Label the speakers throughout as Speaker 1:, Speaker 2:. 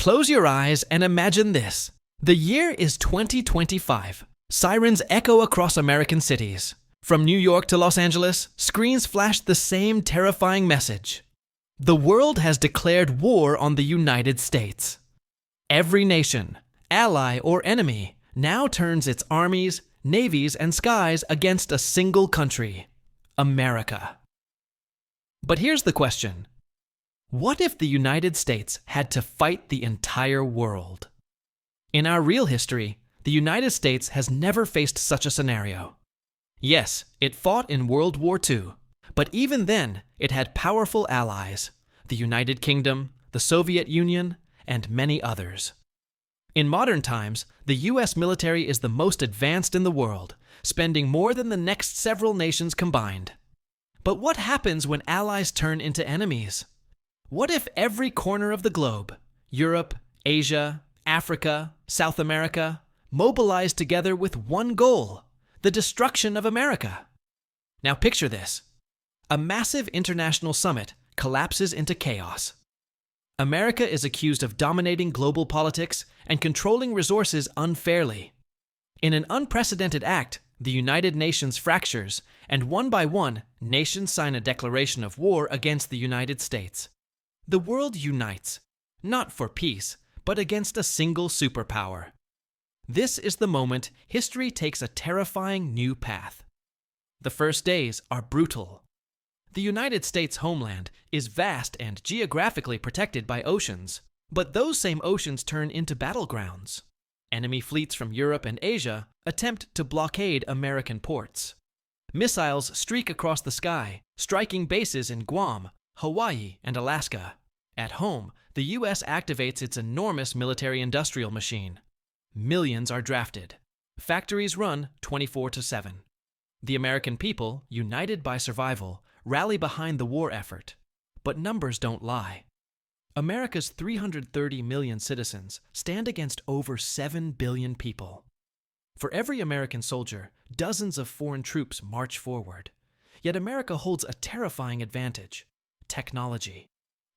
Speaker 1: Close your eyes and imagine this. The year is 2025. Sirens echo across American cities. From New York to Los Angeles, screens flash the same terrifying message. The world has declared war on the United States. Every nation, ally or enemy, now turns its armies, navies, and skies against a single country, America. But here's the question. What if the United States had to fight the entire world? In our real history, the United States has never faced such a scenario. Yes, it fought in World War II, but even then, it had powerful allies, the United Kingdom, the Soviet Union, and many others. In modern times, the US military is the most advanced in the world, spending more than the next several nations combined. But what happens when allies turn into enemies? What if every corner of the globe, Europe, Asia, Africa, South America, mobilized together with one goal, the destruction of America? Now picture this. A massive international summit collapses into chaos. America is accused of dominating global politics and controlling resources unfairly. In an unprecedented act, the United Nations fractures, and one by one, nations sign a declaration of war against the United States. The world unites, not for peace, but against a single superpower. This is the moment history takes a terrifying new path. The first days are brutal. The United States homeland is vast and geographically protected by oceans, but those same oceans turn into battlegrounds. Enemy fleets from Europe and Asia attempt to blockade American ports. Missiles streak across the sky, striking bases in Guam, Hawaii, and Alaska. At home, the US activates its enormous military-industrial machine. Millions are drafted. Factories run 24/7. The American people, united by survival, rally behind the war effort. But numbers don't lie. America's 330 million citizens stand against over 7 billion people. For every American soldier, dozens of foreign troops march forward. Yet America holds a terrifying advantage: technology.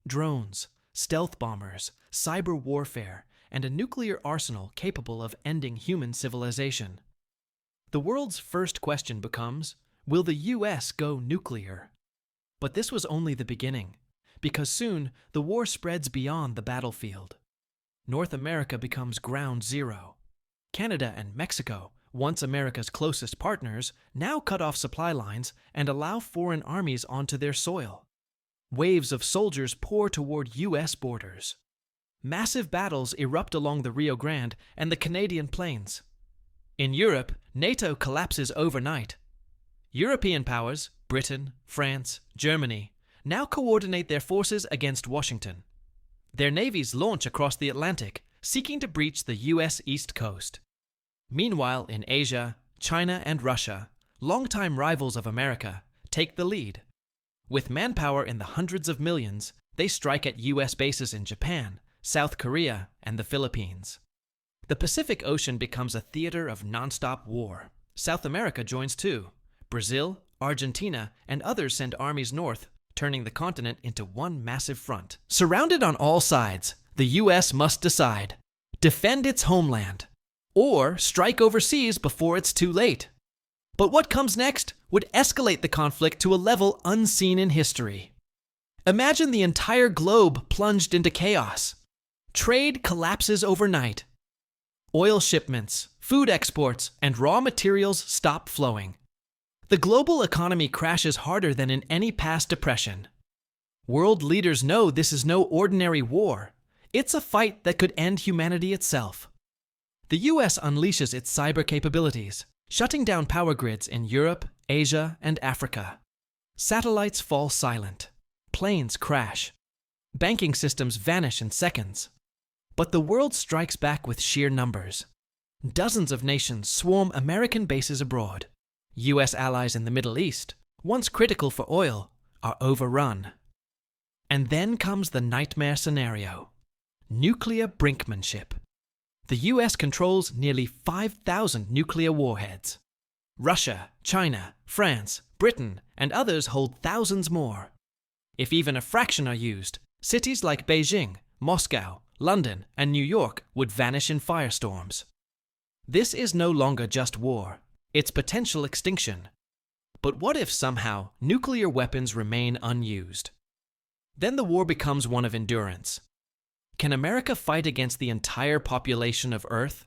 Speaker 1: Drones, stealth bombers, cyber warfare, and a nuclear arsenal capable of ending human civilization. The world's first question becomes, will the US go nuclear? But this was only the beginning, because soon the war spreads beyond the battlefield. North America becomes ground zero. Canada and Mexico, once America's closest partners, now cut off supply lines and allow foreign armies onto their soil. Waves of soldiers pour toward US borders. Massive battles erupt along the Rio Grande and the Canadian plains. In Europe, NATO collapses overnight. European powers, Britain, France, Germany, now coordinate their forces against Washington. Their navies launch across the Atlantic, seeking to breach the US East Coast. Meanwhile, in Asia, China and Russia, longtime rivals of America, take the lead. With manpower in the hundreds of millions, they strike at US bases in Japan, South Korea, and the Philippines. The Pacific Ocean becomes a theater of nonstop war. South America joins too. Brazil, Argentina, and others send armies north, turning the continent into one massive front. Surrounded on all sides, the US must decide: defend its homeland, or strike overseas before it's too late. But what comes next would escalate the conflict to a level unseen in history. Imagine the entire globe plunged into chaos. Trade collapses overnight. Oil shipments, food exports, and raw materials stop flowing. The global economy crashes harder than in any past depression. World leaders know this is no ordinary war. It's a fight that could end humanity itself. The US unleashes its cyber capabilities, shutting down power grids in Europe, Asia, and Africa. Satellites fall silent. Planes crash. Banking systems vanish in seconds. But the world strikes back with sheer numbers. Dozens of nations swarm American bases abroad. US allies in the Middle East, once critical for oil, are overrun. And then comes the nightmare scenario: nuclear brinkmanship. The US controls nearly 5,000 nuclear warheads. Russia, China, France, Britain, and others hold thousands more. If even a fraction are used, cities like Beijing, Moscow, London, and New York would vanish in firestorms. This is no longer just war, it's potential extinction. But what if somehow nuclear weapons remain unused? Then the war becomes one of endurance. Can America fight against the entire population of Earth?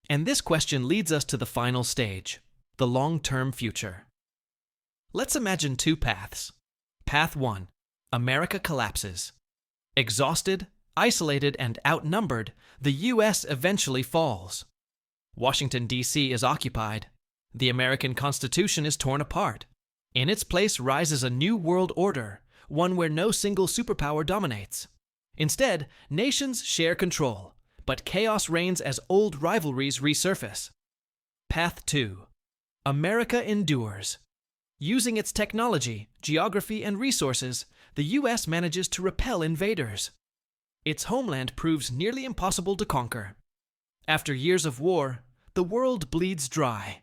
Speaker 1: And this question leads us to the final stage, the long-term future. Let's imagine two paths. Path 1. America collapses. Exhausted, isolated, and outnumbered, the US eventually falls. Washington, D.C. is occupied. The American Constitution is torn apart. In its place rises a new world order, one where no single superpower dominates. Instead, nations share control, but chaos reigns as old rivalries resurface. Path 2. America endures. Using its technology, geography, and resources, the U.S. manages to repel invaders. Its homeland proves nearly impossible to conquer. After years of war, the world bleeds dry.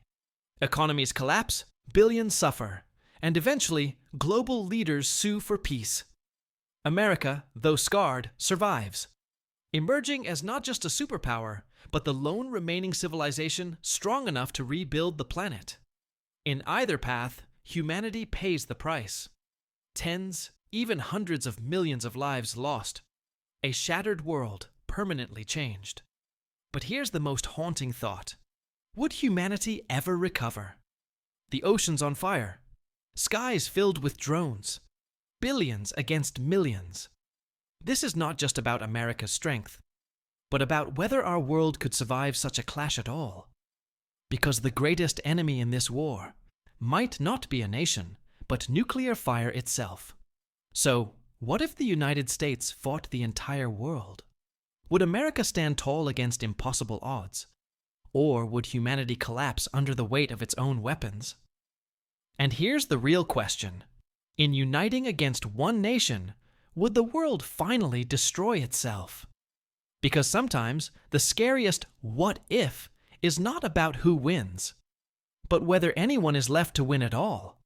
Speaker 1: Economies collapse, billions suffer, and eventually, global leaders sue for peace. America, though scarred, survives, emerging as not just a superpower, but the lone remaining civilization strong enough to rebuild the planet. In either path, humanity pays the price. Tens, even hundreds of millions of lives lost. A shattered world, permanently changed. But here's the most haunting thought. Would humanity ever recover? The oceans on fire. Skies filled with drones. Billions against millions. This is not just about America's strength, but about whether our world could survive such a clash at all. Because the greatest enemy in this war might not be a nation, but nuclear fire itself. So, what if the United States fought the entire world? Would America stand tall against impossible odds? Or would humanity collapse under the weight of its own weapons? And here's the real question. In uniting against one nation, would the world finally destroy itself? Because sometimes the scariest what if is not about who wins, but whether anyone is left to win at all.